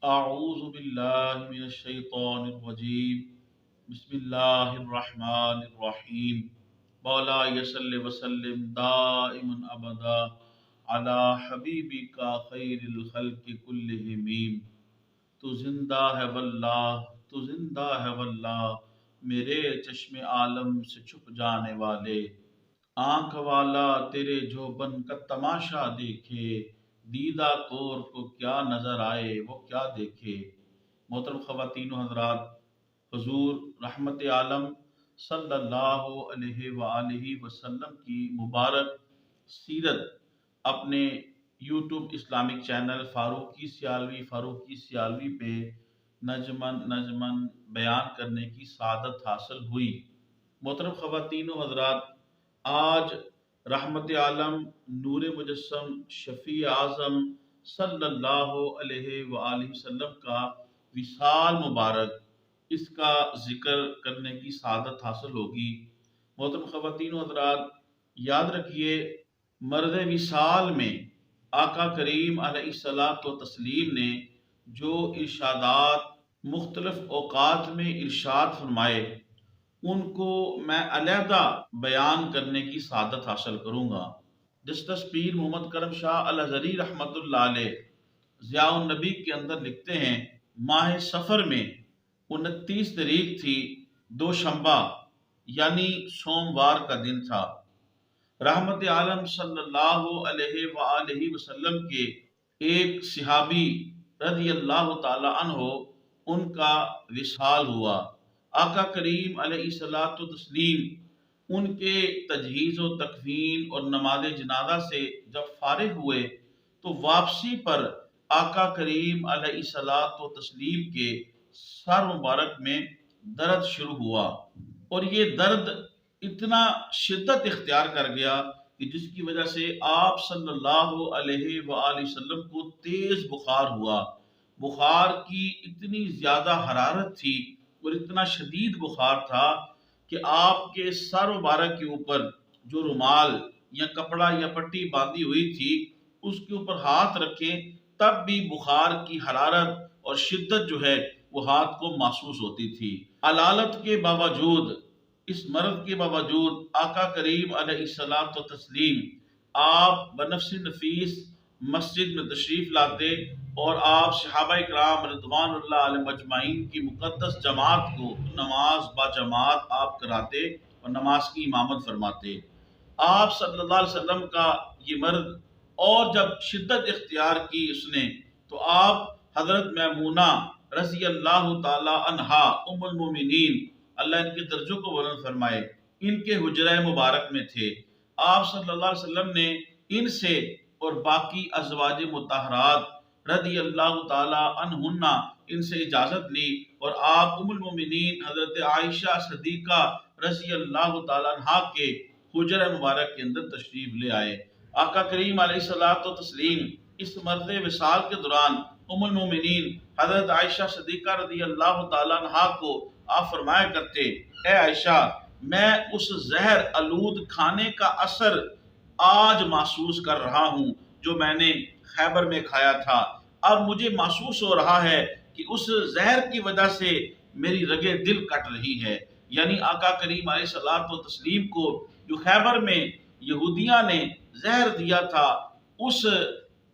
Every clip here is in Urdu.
اعوذ باللہ من الشیطان الرجیم بسم اللہ الرحمن الرحیم مولا صلی وسلم دائما ابدا علی حبیبک خیر الخلق کلہم۔ تو زندہ ہے واللہ، تو زندہ ہے واللہ، میرے چشم عالم سے چھپ جانے والے۔ آنکھ والا تیرے جوبن کا تماشا دیکھے، دیدہ کور کو کیا نظر آئے وہ کیا دیکھے۔ محترم خواتین و حضرات، حضور رحمت عالم صلی اللہ علیہ وآلہ وسلم کی مبارک سیرت اپنے YouTube Islamic channel Farooqui Sialvi پہ نجمن بیان کرنے کی سعادت حاصل ہوئی۔ محترم خواتین و حضرات، آج رحمت عالم نور مجسم شفیع اعظم صلی اللہ علیہ وآلہ وسلم کا وصال مبارک، اس کا ذکر کرنے کی سعادت حاصل ہوگی۔ محترم خواتین و حضرات، یاد رکھیے، مرد وصال میں آقا کریم علیہ الصلاۃ والتسلیم نے جو ارشادات مختلف اوقات میں ارشاد فرمائے، ان کو میں علیحدہ بیان کرنے کی سعادت حاصل کروں گا۔ جسٹس پیر محمد کرم شاہ الازہری رحمۃ اللہ علیہ ضیاء النبی کے اندر لکھتے ہیں، ماہ سفر میں 29 تاریخ تھی، دوشنبہ یعنی سوموار کا دن تھا۔ رحمت عالم صلی اللہ علیہ وآلہ وسلم کے ایک صحابی رضی اللہ تعالی عنہ ان کا وصال ہوا۔ آقا کریم علیہ الصلاۃ والتسلیم ان کے تجہیز و تکفین اور نماز جنازہ سے جب فارغ ہوئے تو واپسی پر آقا کریم علیہ الصلاۃ والتسلیم کے سر مبارک میں درد شروع ہوا، اور یہ درد اتنا شدت اختیار کر گیا کہ جس کی وجہ سے آپ صلی اللہ علیہ وآلہ وسلم کو تیز بخار ہوا۔ بخار کی اتنی زیادہ حرارت تھی اور اتنا شدید بخار تھا کہ آپ کے سر مبارک کے اوپر جو رومال یا کپڑا یا پٹی باندھی ہوئی تھی اس کے اوپر ہاتھ رکھیں تب بھی بخار کی حرارت اور شدت جو ہے وہ ہاتھ کو محسوس ہوتی تھی۔ علالت کے باوجود، اس مرض کے باوجود آقا کریم علیہ الصلاۃ والتسلیم آپ بنفس نفیس مسجد میں تشریف لاتے اور آپ صحابہ کرام رضوان اللہ علیہ مجمعین کی مقدس جماعت کو نماز با جماعت آپ کراتے اور نماز کی امامت فرماتے۔ آپ صلی اللہ علیہ وسلم کا یہ مرض اور جب شدت اختیار کی اس نے تو آپ حضرت میمونہ رضی اللہ تعالی عنہا ام المومنین، اللہ ان کے درجوں کو بلند فرمائے، ان کے حجرہ مبارک میں تھے۔ آپ صلی اللہ علیہ وسلم نے ان سے اور باقی ازواج مطہرات رضی اللہ تعالی عنہن ان سے اجازت لی اور آپ ام المومنین حضرت عائشہ صدیقہ رضی اللہ تعالی عنہا کے حجرہ مبارک کے اندر تشریف لے آئے۔ آقا کریم علیہ الصلاۃ والتسلیم اس مرض وصال کے دوران ام المومنین حضرت عائشہ صدیقہ رضی اللہ تعالی عنہا کو آپ فرمایا کرتے، اے عائشہ، میں اس زہر آلود کھانے کا اثر آج محسوس کر رہا ہوں جو میں نے خیبر میں کھایا تھا۔ اب مجھے محسوس ہو رہا ہے کہ اس زہر کی وجہ سے میری رگیں دل کٹ رہی ہے۔ یعنی آقا کریم علیہ الصلاۃ والتسلیم کو جو خیبر میں یہودیاں نے زہر دیا تھا، اس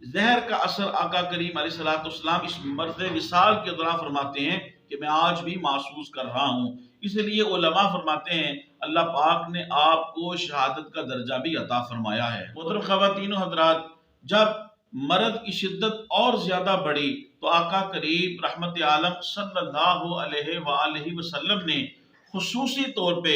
زہر کا اثر آقا کریم علیہ الصلاۃ والسلام اس مرض وصال کے دوران فرماتے ہیں کہ میں آج بھی محسوس کر رہا ہوں۔ اس لیے علماء فرماتے ہیں اللہ پاک نے آپ کو شہادت کا درجہ بھی عطا فرمایا ہے۔ محترم خواتین و حضرات، جب مرض کی شدت اور زیادہ بڑھی تو آقا کریم رحمت عالم صلی اللہ علیہ وآلہ وسلم نے خصوصی طور پہ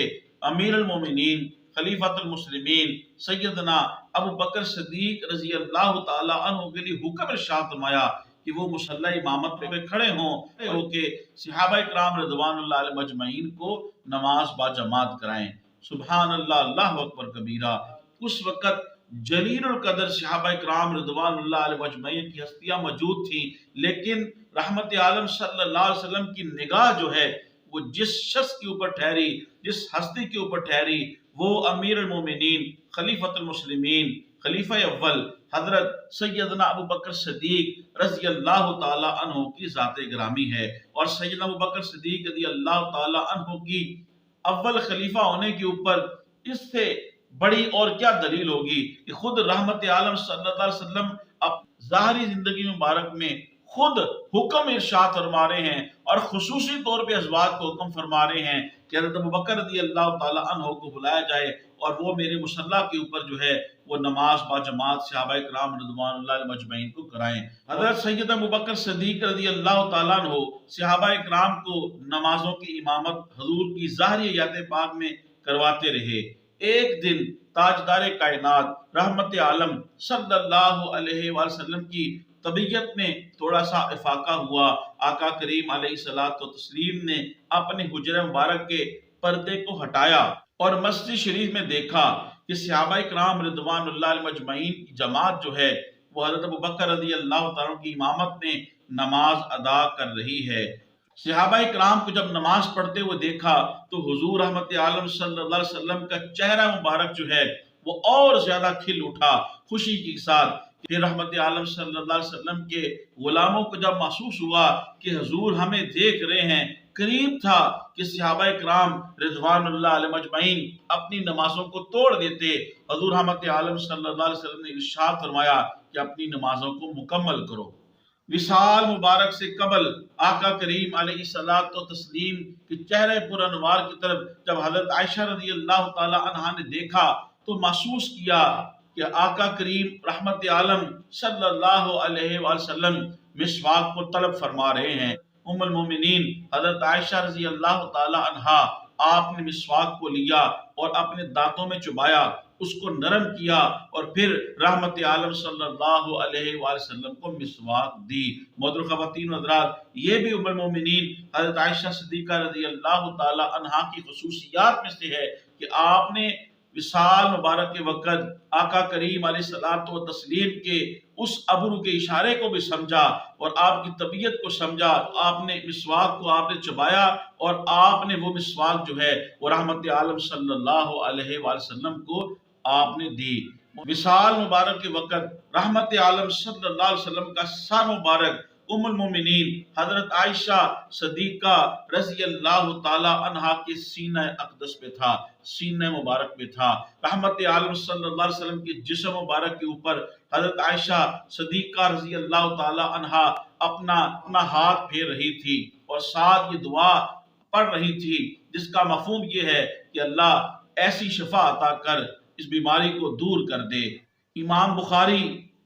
امیر المومنین خلیفۃ المسلمین سیدنا ابو بکر صدیق رضی اللہ تعالی عنہ کے لیے حکم ارشاد فرمایا کہ وہ مصلی امامت پہ کھڑے ہوں کہ صحابہ کرام رضوان اللہ علیہ مجمعین کو نماز با جماعت کرائیں۔ سبحان اللہ، اللہ اکبر کبیرہ۔ اس وقت جلیل القدر صحابہ کرام رضوان اللہ علیہ مجمعین کی ہستیاں موجود تھیں، لیکن رحمت عالم صلی اللہ علیہ وسلم کی نگاہ جو ہے وہ جس شخص کے اوپر ٹھہری، جس ہستی کے اوپر ٹھہری، وہ امیر المومنین خلیفۃ المسلمین خلیفہ اول حضرت سیدنا ابو بکر صدیق رضی اللہ تعالی عنہ کی ذات گرامی ہے، اور سیدنا ابو بکر صدیق رضی اللہ تعالی عنہ کی اول خلیفہ ہونے کے اوپر اس سے بڑی اور کیا دلیل ہوگی کہ خود رحمت عالم صلی اللہ علیہ وسلم اب ظاہری زندگی مبارک میں خود حکم ارشاد فرما رہے ہیں، اور خصوصی طور پہ ازواج کو حکم فرما رہے ہیں کہ حضرت ابو بکر رضی اللہ تعالی عنہ کو بلایا جائے اور وہ میرے مصلی کے اوپر جو ہے وہ نماز با جماعت صحابہ کرام رضوان اللہ علیہم اجمعین کو کرائیں۔ حضرت سیدنا ابو بکر صدیق رضی اللہ تعالیٰ عنہ صحابہ کرام کو نمازوں کی امامت حضور کی ظاہری حیات پاک میں کرواتے رہے۔ ایک دن تاجدار کائنات رحمت عالم صلی اللہ علیہ وآلہ وسلم کی طبیعت میں تھوڑا سا افاقہ ہوا۔ آقا کریم علیہ الصلوۃ والتسلیم نے اپنے حجرہ مبارک کے پردے کو ہٹایا اور مسجد شریف میں دیکھا کہ صحابہ کرام رضوان اللہ علیہم اجمعین کی جماعت جو ہے وہ حضرت ابو بکر رضی اللہ تعالیٰ کی امامت میں نماز ادا کر رہی ہے۔ صحابہ کرام کو جب نماز پڑھتے ہوئے دیکھا تو حضور رحمت عالم صلی اللہ علیہ وسلم کا چہرہ مبارک جو ہے وہ اور زیادہ کھل اٹھا خوشی کے ساتھ۔ پھر رحمت عالم صلی اللہ علیہ وسلم کے غلاموں کو جب محسوس ہوا کہ حضور ہمیں دیکھ رہے ہیں، قریب تھا کہ صحابہ کرام رضوان اللہ علیہم اجمعین اپنی نمازوں کو توڑ دیتے، حضور رحمت عالم صلی اللہ علیہ وسلم نے ارشاد فرمایا کہ اپنی نمازوں کو مکمل کرو۔ وصال مبارک سے قبل آقا کریم علیہ الصلوۃ والتسلیم کے چہرے پر انوار کی طرف جب حضرت عائشہ رضی اللہ تعالی عنہا نے دیکھا تو محسوس کیا کہ آقا کریم رحمت عالم صلی اللہ علیہ وآلہ وسلم مسواک کو طلب فرما رہے ہیں۔ ام المومنین حضرت عائشہ رضی اللہ تعالی عنہا آپ نے مسواک کو لیا اور اپنے دانتوں میں چبایا، اس کو نرم کیا اور پھر رحمت عالم صلی اللہ علیہ وآلہ وسلم کو مسواک دی۔ محترم خواتین و حضرات، یہ بھی ام المومنین حضرت عائشہ صدیقہ رضی اللہ تعالی عنہا کی خصوصیات میں سے ہے کہ آپ نے وصال مبارک کے وقت آقا کریم علیہ الصلوۃ والتسلیم کے اس ابرو کے اشارے کو بھی سمجھا اور آپ کی طبیعت کو سمجھا۔ آپ نے مسواک کو آپ نے چبایا اور آپ نے وہ مسواک جو ہے وہ رحمت عالم صلی اللہ علیہ وآلہ وسلم کو آپ نے دی۔ وصال مبارک کے وقت رحمت عالم صلی اللہ علیہ وسلم کا سر مبارک ام المومنین حضرت عائشہ صدیقہ رضی اللہ تعالی عنہا کے سینہ اقدس پہ تھا، سینہ مبارک پہ تھا۔ رحمت عالم صلی اللہ علیہ وسلم کے جسم مبارک کے اوپر حضرت عائشہ صدیقہ رضی اللہ تعالی عنہا اپنا ہاتھ پھیر رہی تھی اور ساتھ یہ دعا پڑھ رہی تھی جس کا مفہوم یہ ہے کہ اللہ ایسی شفا عطا کر اس بیماری کو دور کر دے۔ امام بخاری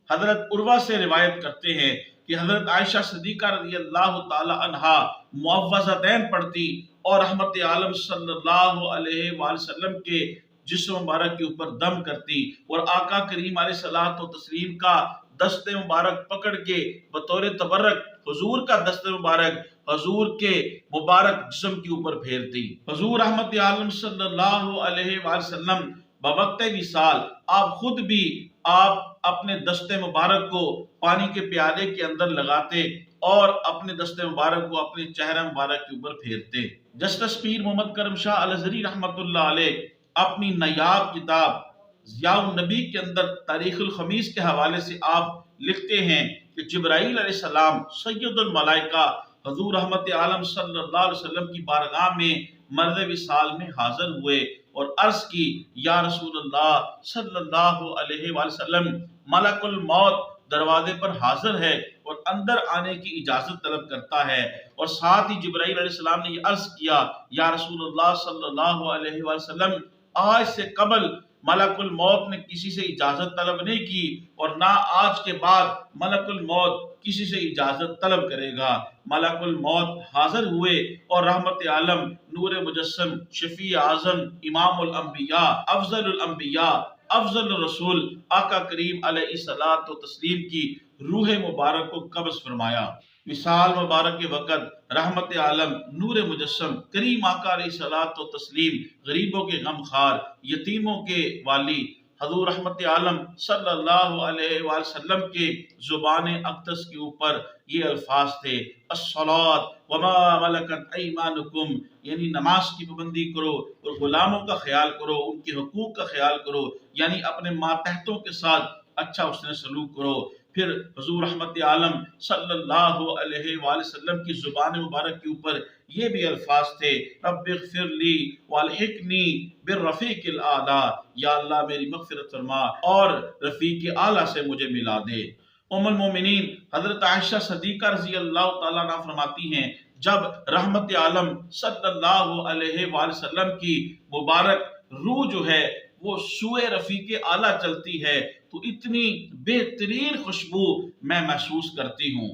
حضرت عروہ سے روایت کرتے ہیں کہ حضرت عائشہ صدیقہ رضی اللہ تعالی عنہا معوذتین پڑھتی اور رحمت عالم صلی اللہ علیہ وآلہ وسلم کے جسم مبارک کے اوپر دم کرتی اور آقا کریم علیہ الصلوۃ والتسلیم کا دست مبارک پکڑ کے بطور تبرک حضور کا دست مبارک حضور کے مبارک جسم کے اوپر پھیرتی۔ حضور رحمت عالم صلی اللہ علیہ وآلہ وسلم بوقت وصال آپ خود بھی آپ اپنے دست مبارک کو پانی کے پیالے کے اندر لگاتے اور اپنے دست مبارک کو اپنے چہرہ مبارک کے اوپر پھیرتے۔ جسٹس پیر محمد کرم شاہ الازہری رحمت اللہ علیہ اپنی نایاب کتاب ضیاء النبی کے اندر تاریخ الخمیس کے حوالے سے آپ لکھتے ہیں کہ جبرائیل علیہ السلام سید الملائکہ حضور رحمت عالم صلی اللہ علیہ وسلم کی بارگاہ میں مرض وصال میں حاضر ہوئے اور عرض کی، یا رسول اللہ صلی اللہ علیہ وآلہ وسلم، ملک الموت دروازے پر حاضر ہے اور اندر آنے کی اجازت طلب کرتا ہے۔ اور ساتھ ہی جبرائیل علیہ السلام نے یہ عرض کیا، یا رسول اللہ صلی اللہ علیہ وآلہ وسلم، آج سے قبل ملک الموت نے کسی سے اجازت طلب نہیں کی اور نہ آج کے بعد ملک الموت کسی سے اجازت طلب کرے گا۔ ملک الموت حاضر ہوئے اور رحمت عالم نور مجسم شفیع اعظم امام الانبیاء افضل الانبیاء افضل الرسول آقا کریم علیہ الصلوۃ والتسلیم کی روح مبارک کو قبض فرمایا۔ وصال مبارک کے وقت رحمت عالم نور مجسم کریم آقا علیہ الصلوۃ والتسلیم غریبوں کے غم خار، یتیموں کے والی حضور رحمت عالم صلی اللہ علیہ وآلہ وسلم کے زبان اقدس کے اوپر یہ الفاظ تھے، الصلاۃ وما ملکت ایمانکم، یعنی نماز کی پابندی کرو اور غلاموں کا خیال کرو، ان کے حقوق کا خیال کرو، یعنی اپنے ماتحتوں کے ساتھ اچھا حسن سلوک کرو۔ پھر حضور رحمت عالم صلی اللہ علیہ وآلہ وسلم کی زبان مبارک کے اوپر یہ بھی الفاظ تھے، رب اغفر لی والحقنی بالرفیق الاعلیٰ، یا اللہ میری مغفرت فرما اور رفیق اعلیٰ سے مجھے ملا دے۔ ام المومنین حضرت عائشہ صدیقہ رضی اللہ تعالیٰ عنہ فرماتی ہیں، جب رحمت عالم صلی اللہ علیہ وآلہ وسلم کی مبارک روح جو ہے وہ سوئے رفیق اعلیٰ چلتی ہے تو اتنی بہترین خوشبو میں محسوس کرتی ہوں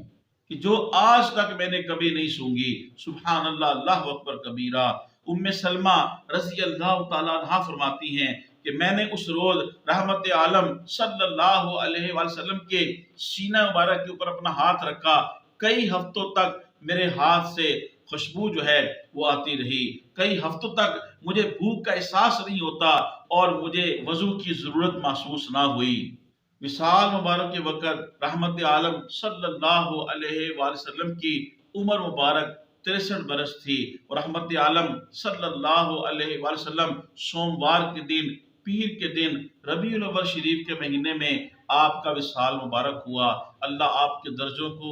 کہ جو آج تک میں نے کبھی نہیں سونگی۔ سبحان اللہ، اللہ اکبر کبیرہ۔ ام سلمہ رضی اللہ تعالیٰ عنہ فرماتی ہیں کہ میں نے اس روز رحمت عالم صلی اللہ علیہ وآلہ وسلم کے سینہ مبارک کے اوپر اپنا ہاتھ رکھا، کئی ہفتوں تک میرے ہاتھ سے خوشبو جو ہے وہ آتی رہی، کئی ہفتوں تک مجھے بھوک کا احساس نہیں ہوتا اور مجھے وضو کی ضرورت محسوس نہ ہوئی۔ وصال مبارک کے وقت رحمت عالم صلی اللہ علیہ وآلہ وسلم کی عمر مبارک 63 برس تھی، اور رحمت عالم صلی اللہ علیہ وآلہ وسلم سوموار کے دن، پیر کے دن، ربیع الاول شریف کے مہینے میں آپ کا وصال مبارک ہوا۔ اللہ آپ کے درجوں کو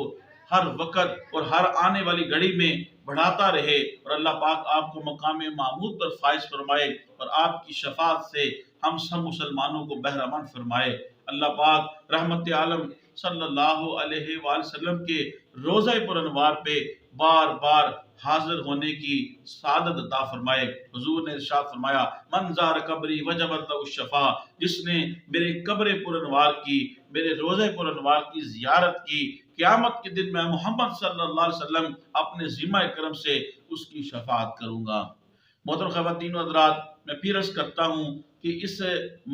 ہر وقت اور ہر آنے والی گھڑی میں بڑھاتا رہے، اور اللہ پاک آپ کو مقام محمود پر فائز فرمائے، اور آپ کی شفاعت سے ہم سب مسلمانوں کو بہرمان فرمائے۔ اللہ پاک رحمت عالم صلی اللہ علیہ وآلہ وسلم کے روضہ پر انوار پہ بار بار حاضر ہونے کی سعادت عطا فرمائے۔ حضور نے ارشاد فرمایا، من زار قبری وجبت لہ الشفاعہ، جس نے میرے قبر پر انوار کی، میرے روضہ پر انوار کی زیارت کی، قیامت کے دن میں محمد صلی اللہ علیہ وسلم اپنے ذمہ کرم سے اس کی شفاعت کروں گا۔ محترم خواتین و حضرات، میں پھر عرض کرتا ہوں کہ اس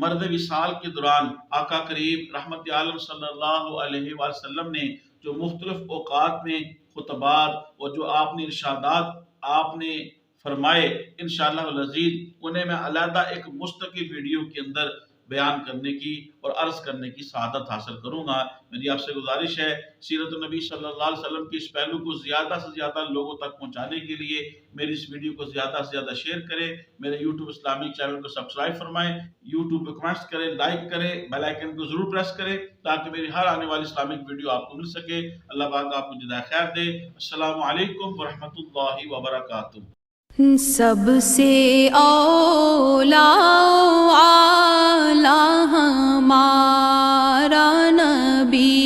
مرد وصال کے دوران آقا کریم رحمت عالم صلی اللہ علیہ وآلہ وسلم نے جو مختلف اوقات میں خطبات اور جو آپ نے ارشادات آپ نے فرمائے، انشاءاللہ العزیز انہیں میں علیحدہ ایک مستقل ویڈیو کے اندر بیان کرنے کی اور عرض کرنے کی سعادت حاصل کروں گا۔ میری آپ سے گزارش ہے، سیرت النبی صلی اللہ علیہ وسلم کے اس پہلو کو زیادہ سے زیادہ لوگوں تک پہنچانے کے لیے میری اس ویڈیو کو زیادہ سے زیادہ شیئر کریں، میرے یوٹیوب اسلامک چینل کو سبسکرائب فرمائیں، یوٹیوب پہ کمنٹس کریں، لائک کریں، بیل آئیکن کو ضرور پریس کریں تاکہ میری ہر آنے والی اسلامک ویڈیو آپ کو مل سکے۔ اللہ پاک آپ کو جزائے خیر دے۔ السلام علیکم ورحمۃ اللہ وبرکاتہ۔ سب سے اولا اعلیٰ ہمارا نبی